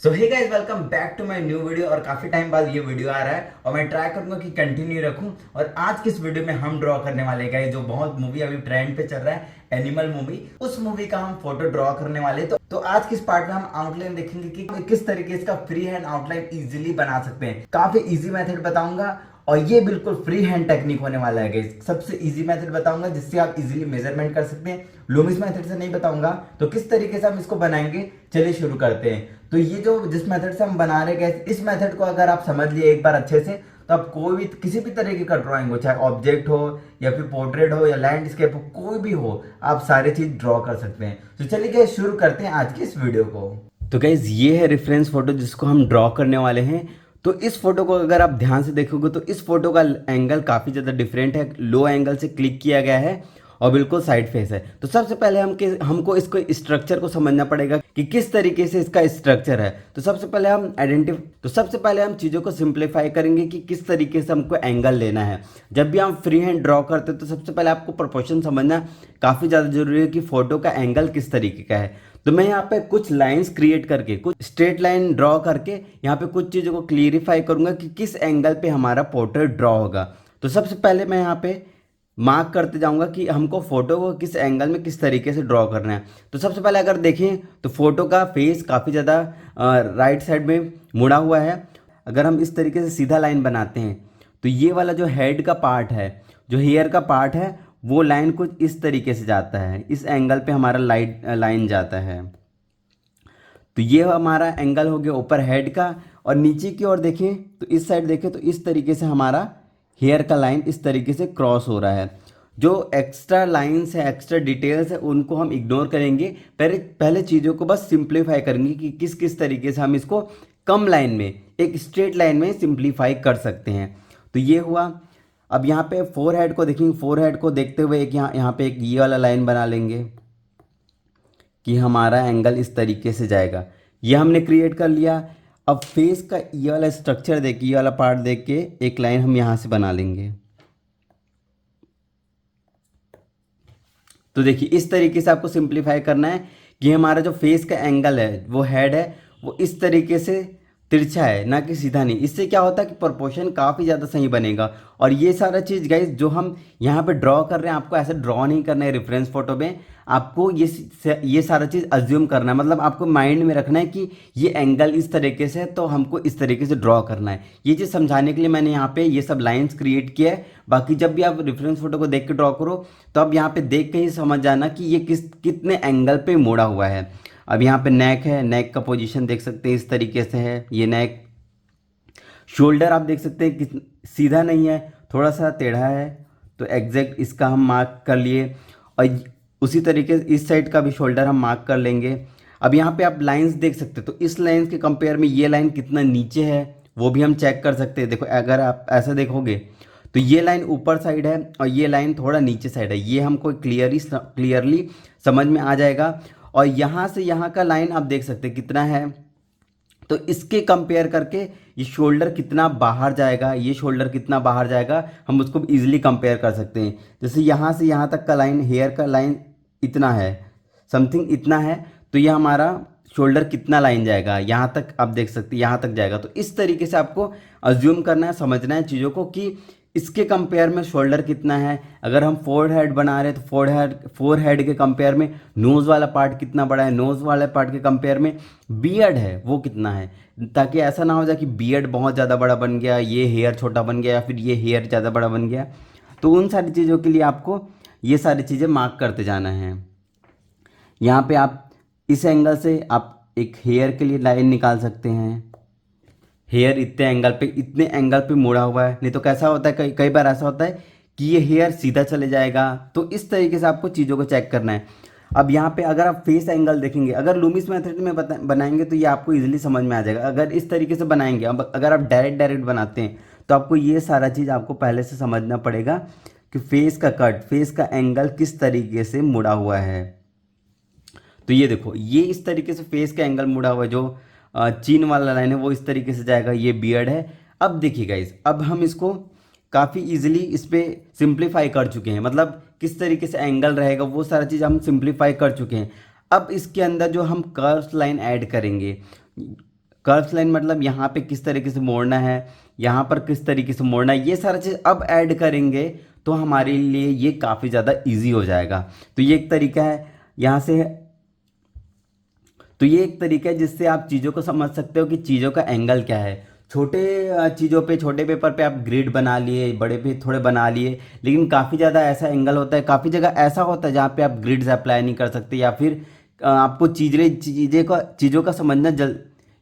So hey guys, welcome back to my new video. और काफी time बाद ये वीडियो आ रहा है और मैं ट्राई करूंगा कि कंटिन्यू रखूं। और आज की इस वीडियो में हम ड्रॉ करने वाले गाइस, जो बहुत मूवी अभी ट्रेंड पे चल रहा है, एनिमल मूवी, उस मूवी का हम फोटो ड्रॉ करने वाले हैं। तो आज किस पार्ट में हम आउटलाइन देखेंगे कि किस तरीके से इसका फ्री हैंड आउटलाइन इजीली बना सकते हैं। काफी इजी मेथड बताऊंगा और ये बिल्कुल फ्री हैंड टेक्निक होने वाला है गाइस। सबसे इजी मेथड बताऊंगा जिससे आप इजीली मेजरमेंट कर सकते हैं। लूमिस मेथड से नहीं बताऊंगा। तो किस तरीके से हम इसको बनाएंगे, चलिए शुरू करते हैं। तो ये जो जिस मेथड से हम बना रहे हैं गाइस, इस मेथड को अगर आप समझ लिए एक बार अच्छे से, तो आप कोई भी किसी भी तरीके का ड्राइंग हो, चाहे ऑब्जेक्ट हो या फिर पोर्ट्रेट हो या लैंडस्केप हो, कोई भी हो, आप सारे चीज ड्रॉ कर सकते हैं। तो चलिए गाइस शुरू करते हैं आज की इस वीडियो को। तो गाइस ये है रेफरेंस फोटो जिसको हम ड्रॉ करने वाले हैं। तो इस फोटो को अगर आप ध्यान से देखोगे तो इस फोटो का एंगल काफ़ी ज़्यादा डिफरेंट है। लो एंगल से क्लिक किया गया है और बिल्कुल साइड फेस है। तो सबसे पहले हमको इसको स्ट्रक्चर को समझना पड़ेगा कि किस तरीके से इसका स्ट्रक्चर है। तो सबसे पहले हम चीज़ों को सिंप्लीफाई करेंगे कि किस तरीके से हमको एंगल लेना है। जब भी हम फ्री हैंड ड्रॉ करते हैं तो सबसे पहले आपको प्रोपोर्शन समझना काफ़ी ज़्यादा जरूरी है कि फोटो का एंगल किस तरीके का है। तो मैं यहाँ पे कुछ लाइंस क्रिएट करके, कुछ स्ट्रेट लाइन ड्रॉ करके यहाँ पे कुछ चीज़ों को क्लियरिफाई करूँगा कि किस एंगल पे हमारा पोर्ट्रेट ड्रॉ होगा। तो सबसे पहले मैं यहाँ पे मार्क करते जाऊँगा कि हमको फोटो को किस एंगल में किस तरीके से ड्रॉ करना है। तो सबसे पहले अगर देखें तो फोटो का फेस काफ़ी ज़्यादा राइट साइड में मुड़ा हुआ है। अगर हम इस तरीके से सीधा लाइन बनाते हैं तो ये वाला जो हेड का पार्ट है, जो हेयर का पार्ट है, वो लाइन कुछ इस तरीके से जाता है, इस एंगल पे हमारा लाइन जाता है। तो ये हमारा एंगल हो गया ऊपर हेड का। और नीचे की ओर देखें तो इस साइड देखें तो इस तरीके से हमारा हेयर का लाइन इस तरीके से क्रॉस हो रहा है। जो एक्स्ट्रा लाइंस है, एक्स्ट्रा डिटेल्स है, उनको हम इग्नोर करेंगे। पहले पहले चीज़ों को बस सिंप्लीफाई करेंगे कि किस किस तरीके से हम इसको कम लाइन में, एक स्ट्रेट लाइन में सिंप्लीफाई कर सकते हैं। तो ये हुआ। अब यहाँ पे फोर हेड को देखेंगे। फोर हेड को देखते हुए एक यहाँ पे एक ये वाला लाइन बना लेंगे कि हमारा एंगल इस तरीके से जाएगा। ये हमने क्रिएट कर लिया। अब फेस का ये वाला स्ट्रक्चर देख के, ये वाला पार्ट देख के एक लाइन हम यहाँ से बना लेंगे। तो देखिए इस तरीके से आपको सिंप्लीफाई करना है कि हमारा जो फेस का एंगल है, वो हेड है, वो इस तरीके से तिरछा है, ना कि सीधा नहीं। इससे क्या होता है कि प्रोपोर्शन काफ़ी ज़्यादा सही बनेगा। और ये सारा चीज़ गाइस जो हम यहाँ पे ड्रॉ कर रहे हैं, आपको ऐसे ड्रॉ नहीं करना है रेफरेंस फोटो में। आपको ये सारा चीज़ अज्यूम करना है, मतलब आपको माइंड में रखना है कि ये एंगल इस तरीके से है तो हमको इस तरीके से ड्रॉ करना है। ये चीज़ समझाने के लिए मैंने यहाँ पे ये सब लाइन्स क्रिएट किया है। बाकी जब भी आप रेफरेंस फोटो को देख के ड्रॉ करो तो आप यहाँ पे देख के ही समझ जाना कि ये कितने एंगल पे मोड़ा हुआ है। अब यहाँ पे नेक है, नेक का पोजीशन देख सकते हैं इस तरीके से है ये नेक। शोल्डर आप देख सकते हैं कि सीधा नहीं है, थोड़ा सा टेढ़ा है। तो एग्जैक्ट इसका हम मार्क कर लिए। और उसी तरीके से इस साइड का भी शोल्डर हम मार्क कर लेंगे। अब यहाँ पे आप लाइंस देख सकते हैं तो इस लाइन के कंपेयर में ये लाइन कितना नीचे है वो भी हम चेक कर सकते हैं। देखो अगर आप ऐसा देखोगे तो ये लाइन ऊपर साइड है और ये लाइन थोड़ा नीचे साइड है। ये हमको क्लियरली समझ में आ जाएगा। और यहाँ से यहाँ का लाइन आप देख सकते हैं कितना है। तो इसके कंपेयर करके ये शोल्डर कितना बाहर जाएगा, ये शोल्डर कितना बाहर जाएगा, हम उसको इजीली कंपेयर कर सकते हैं। जैसे यहाँ से यहाँ तक का लाइन, हेयर का लाइन इतना है, समथिंग इतना है, तो ये हमारा शोल्डर कितना लाइन जाएगा, यहाँ तक आप देख सकते हैं, यहाँ तक जाएगा। तो इस तरीके से आपको अज्यूम करना है, समझना है चीज़ों को कि इसके कंपेयर में शोल्डर कितना है। अगर हम फोर हेड बना रहे हैं तो फोर हेड के कंपेयर में नोज़ वाला पार्ट कितना बड़ा है, नोज़ वाले पार्ट के कंपेयर में बियर्ड है वो कितना है, ताकि ऐसा ना हो जाए कि बियर्ड बहुत ज़्यादा बड़ा बन गया, ये हेयर छोटा बन गया, या फिर ये हेयर ज़्यादा बड़ा बन गया। तो उन सारी चीज़ों के लिए आपको ये सारी चीज़ें मार्क करते जाना है। यहाँ पे आप इस एंगल से आप एक हेयर के लिए लाइन निकाल सकते हैं। हेयर इतने एंगल पे मुड़ा हुआ है, नहीं तो कैसा होता है, कई कई बार ऐसा होता है कि ये हेयर सीधा चले जाएगा। तो इस तरीके से आपको चीज़ों को चेक करना है। अब यहाँ पे अगर आप फेस एंगल देखेंगे, अगर लूमिस मेथड में बनाएंगे तो ये आपको इजीली समझ में आ जाएगा। अगर इस तरीके से बनाएंगे, अब अगर आप डायरेक्ट बनाते हैं तो आपको ये सारा चीज़ आपको पहले से समझना पड़ेगा कि फेस का कट, फेस का एंगल किस तरीके से मुड़ा हुआ है। तो ये देखो ये इस तरीके से फेस का एंगल मुड़ा हुआ है, जो चीन वाला लाइन है वो इस तरीके से जाएगा, ये बियर्ड है। अब देखिए गाइस, अब हम इसको काफ़ी इजीली इस पर सिंप्लीफाई कर चुके हैं, मतलब किस तरीके से एंगल रहेगा वो सारा चीज़ हम सिंप्लीफाई कर चुके हैं। अब इसके अंदर जो हम कर्व्स लाइन ऐड करेंगे, कर्व्स लाइन मतलब यहाँ पे किस तरीके से मोड़ना है, यहाँ पर किस तरीके से मोड़ना है, ये सारा चीज़ अब ऐड करेंगे तो हमारे लिए ये काफ़ी ज़्यादा ईजी हो जाएगा। तो ये एक तरीका है यहाँ से, तो ये एक तरीका है जिससे आप चीज़ों को समझ सकते हो कि चीज़ों का एंगल क्या है। छोटे चीज़ों पे, छोटे पेपर पे आप ग्रिड बना लिए, बड़े पे थोड़े बना लिए, लेकिन काफ़ी ज़्यादा ऐसा एंगल होता है, काफ़ी जगह ऐसा होता है जहाँ पे आप ग्रिड्स अप्लाई नहीं कर सकते, या फिर आपको चीज़ों का समझना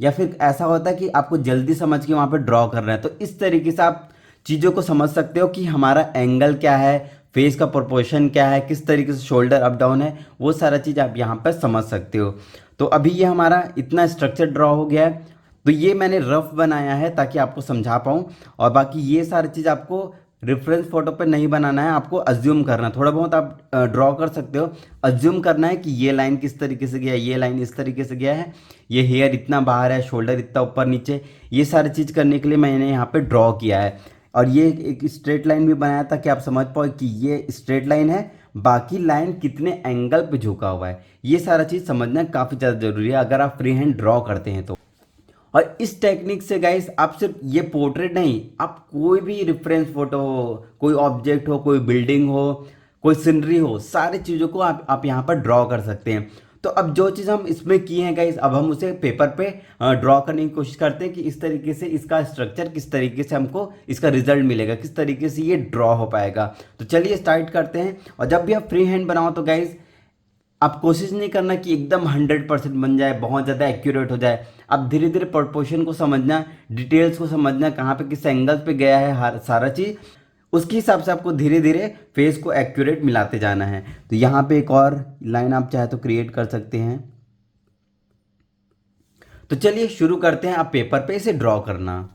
या फिर ऐसा होता है कि आपको जल्दी समझ के वहाँ पे ड्रॉ करना है। तो इस तरीके से आप चीज़ों को समझ सकते हो कि हमारा एंगल क्या है, फेस का प्रोपोर्शन क्या है, किस तरीके से शोल्डर अप डाउन है, वो सारा चीज़ आप यहाँ पर समझ सकते हो। तो अभी ये हमारा इतना स्ट्रक्चर ड्रॉ हो गया है। तो ये मैंने रफ बनाया है ताकि आपको समझा पाऊँ, और बाकी ये सारी चीज़ आपको रेफरेंस फोटो पे नहीं बनाना है, आपको अज्यूम करना है। थोड़ा बहुत आप ड्रॉ कर सकते हो, अज्यूम करना है कि ये लाइन किस तरीके से गया है, ये लाइन इस तरीके से गया है, ये हेयर इतना बाहर है, शोल्डर इतना ऊपर नीचे, ये सारी चीज़ करने के लिए मैंने यहाँ पे ड्रॉ किया है। और ये एक स्ट्रेट लाइन भी बनाया ताकि आप समझ पाओ कि ये स्ट्रेट लाइन है, बाकी लाइन कितने एंगल पे झुका हुआ है। ये सारा चीज़ समझना काफ़ी ज़्यादा ज़रूरी है अगर आप फ्री हैंड ड्रॉ करते हैं तो। और इस टेक्निक से गाइस आप सिर्फ ये पोर्ट्रेट नहीं, आप कोई भी रेफरेंस फोटो हो, कोई ऑब्जेक्ट हो, कोई बिल्डिंग हो, कोई सीनरी हो, सारी चीज़ों को आप यहाँ पर ड्रॉ कर सकते हैं। तो अब जो चीज़ हम इसमें किए हैं गाइस, अब हम उसे पेपर पे ड्रॉ करने की कोशिश करते हैं कि इस तरीके से इसका स्ट्रक्चर, किस तरीके से हमको इसका रिजल्ट मिलेगा, किस तरीके से ये ड्रॉ हो पाएगा। तो चलिए स्टार्ट करते हैं। और जब भी आप फ्री हैंड बनाओ तो गाइस आप कोशिश नहीं करना कि एकदम 100% बन जाए, बहुत ज़्यादा एक्यूरेट हो जाए। आप धीरे धीरे प्रोपोर्शन को समझना, डिटेल्स को समझना, कहाँ पे किस एंगल पे गया है हर सारा चीज़, उसके हिसाब से आपको धीरे धीरे फेस को एक्यूरेट मिलाते जाना है। तो यहाँ पे एक और लाइन आप चाहे तो क्रिएट कर सकते हैं। तो चलिए शुरू करते हैं आप पेपर पे इसे ड्रॉ करना।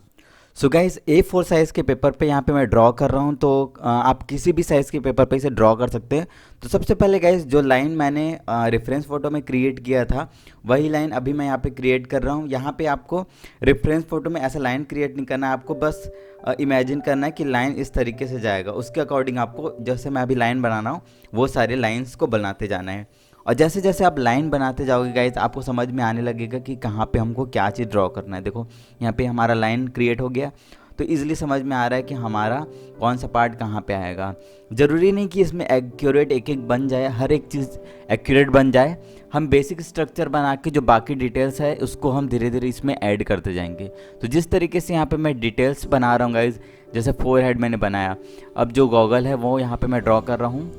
सो गाइस A4 साइज़ के पेपर पे यहाँ पे मैं ड्रॉ कर रहा हूँ, तो आप किसी भी साइज़ के पेपर पे इसे ड्रॉ कर सकते हैं। तो सबसे पहले गाइस जो लाइन मैंने रेफरेंस फ़ोटो में क्रिएट किया था वही लाइन अभी मैं यहाँ पे क्रिएट कर रहा हूँ। यहाँ पे आपको रेफरेंस फ़ोटो में ऐसा लाइन क्रिएट नहीं करना है, आपको बस इमेजिन करना है कि लाइन इस तरीके से जाएगा, उसके अकॉर्डिंग आपको जैसे मैं अभी लाइन बना रहा हूँ वो सारे लाइन्स को बनाते जाना है। और जैसे जैसे आप लाइन बनाते जाओगे गाइस आपको समझ में आने लगेगा कि कहाँ पे हमको क्या चीज़ ड्रॉ करना है। देखो यहाँ पे हमारा लाइन क्रिएट हो गया, तो इजीली समझ में आ रहा है कि हमारा कौन सा पार्ट कहाँ पे आएगा। ज़रूरी नहीं कि इसमें एक्यूरेट एक एक बन जाए, हर एक चीज़ एक्यूरेट बन जाए। हम बेसिक स्ट्रक्चर बना के जो बाकी डिटेल्स है उसको हम धीरे धीरे इसमें ऐड करते जाएंगे। तो जिस तरीके से यहाँ पे मैं डिटेल्स बना रहा हूँ गाइज, जैसे फोरहेड मैंने बनाया, अब जो गॉगल है वो यहाँ पे मैं ड्रॉ कर रहा हूँ,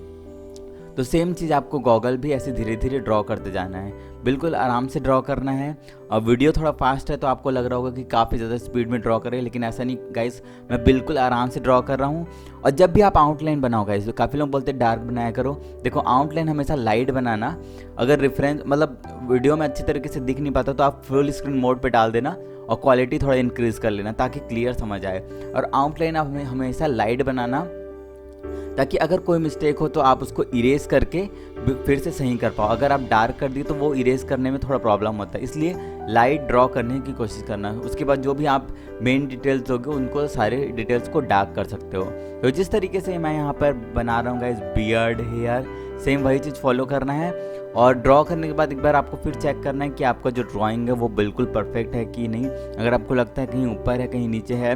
तो सेम चीज़ आपको गॉगल भी ऐसे धीरे धीरे ड्रॉ करते जाना है, बिल्कुल आराम से ड्रॉ करना है। और वीडियो थोड़ा फास्ट है तो आपको लग रहा होगा कि काफ़ी ज़्यादा स्पीड में ड्रॉ करें, लेकिन ऐसा नहीं गाइस, मैं बिल्कुल आराम से ड्रॉ कर रहा हूँ। और जब भी आप आउटलाइन बनाओ गाइस, तो काफ़ी लोग बोलते हैं डार्क बनाया करो, देखो आउटलाइन हमेशा लाइट बनाना। अगर रेफरेंस मतलब वीडियो में अच्छी तरीके से दिख नहीं पाता तो आप फुल स्क्रीन मोड पर डाल देना और क्वालिटी थोड़ा इंक्रीज़ कर लेना ताकि क्लियर समझ आए। और आउटलाइन आप हमेशा लाइट बनाना ताकि अगर कोई मिस्टेक हो तो आप उसको इरेज करके फिर से सही कर पाओ। अगर आप डार्क कर दिए तो वो इरेज करने में थोड़ा प्रॉब्लम होता है, इसलिए लाइट ड्रॉ करने की कोशिश करना है। उसके बाद जो भी आप मेन डिटेल्स दोगे उनको सारे डिटेल्स को डार्क कर सकते हो। तो जिस तरीके से मैं यहाँ पर बना रहा हूँ गाइस, बियर्ड, हेयर, सेम वही चीज़ फॉलो करना है। और ड्रॉ करने के बाद एक बार आपको फिर चेक करना है कि आपका जो ड्राइंग है वो बिल्कुल परफेक्ट है कि नहीं। अगर आपको लगता है कहीं ऊपर है कहीं नीचे है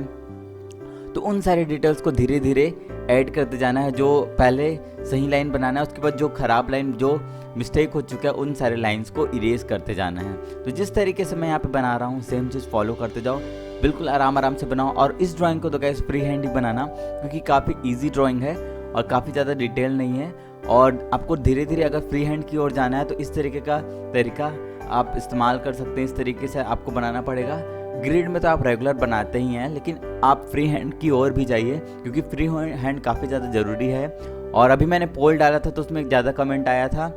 तो उन सारे डिटेल्स को धीरे धीरे ऐड करते जाना है। जो पहले सही लाइन बनाना है, उसके बाद जो ख़राब लाइन, जो मिस्टेक हो चुका है, उन सारे लाइंस को इरेज करते जाना है। तो जिस तरीके से मैं यहाँ पे बना रहा हूँ सेम चीज़ फॉलो करते जाओ, बिल्कुल आराम आराम से बनाओ। और इस ड्राइंग को तो गाइस फ्री हैंड ही बनाना, क्योंकि काफ़ी ईजी ड्राइंग है और काफ़ी ज़्यादा डिटेल नहीं है। और आपको धीरे धीरे अगर फ्री हैंड की ओर जाना है तो इस तरीके का तरीका आप इस्तेमाल कर सकते हैं। इस तरीके से आपको बनाना पड़ेगा। ग्रिड में तो आप रेगुलर बनाते ही हैं, लेकिन आप फ्री हैंड की ओर भी जाइए, क्योंकि फ्री हैंड काफ़ी ज़्यादा ज़रूरी है। और अभी मैंने पोल डाला था तो उसमें एक ज़्यादा कमेंट आया था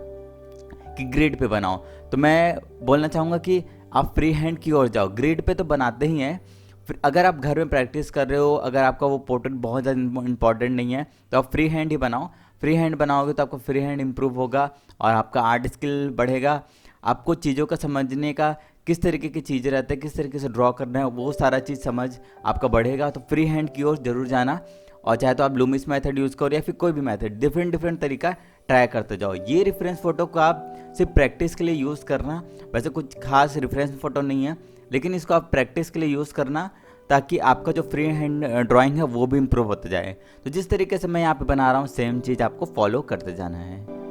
कि ग्रिड पे बनाओ, तो मैं बोलना चाहूँगा कि आप फ्री हैंड की ओर जाओ। ग्रिड पे तो बनाते ही हैं, फिर अगर आप घर में प्रैक्टिस कर रहे हो, अगर आपका वो पोर्ट्रेट बहुत ज़्यादा इंपॉर्टेंट नहीं है तो आप फ्री हैंड ही बनाओ। फ्री हैंड बनाओगे तो आपका फ्री हैंड इम्प्रूव होगा और आपका आर्ट स्किल बढ़ेगा। आपको चीज़ों का समझने का, किस तरीके की चीज़ें रहते हैं, किस तरीके से ड्रॉ करना है, वो सारा चीज़ समझ आपका बढ़ेगा। तो फ्री हैंड की ओर जरूर जाना। और चाहे तो आप लूमिस मेथड यूज़ करो या फिर कोई भी मेथड, डिफरेंट तरीका ट्राई करते जाओ। ये रेफरेंस फ़ोटो को आप सिर्फ प्रैक्टिस के लिए यूज़ करना, वैसे कुछ खास रेफरेंस फ़ोटो नहीं है, लेकिन इसको आप प्रैक्टिस के लिए यूज़ करना, ताकि आपका जो फ्री हैंड ड्राइंग है वो भी इम्प्रूव होता जाए। तो जिस तरीके से मैं यहाँ पे बना रहा हूँ सेम चीज़ आपको फॉलो करते जाना है।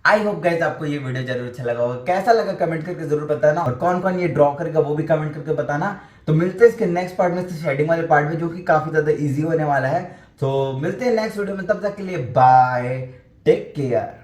आई होप गाइस आपको ये वीडियो जरूर अच्छा लगा होगा। कैसा लगा कमेंट करके जरूर बताना, और कौन कौन ये ड्रॉ करेगा वो भी कमेंट करके बताना। तो मिलते हैं इसके नेक्स्ट पार्ट में, शेडिंग वाले पार्ट में, जो कि काफी ज्यादा इजी होने वाला है। तो मिलते हैं नेक्स्ट वीडियो में, तब तक के लिए बाय, टेक केयर।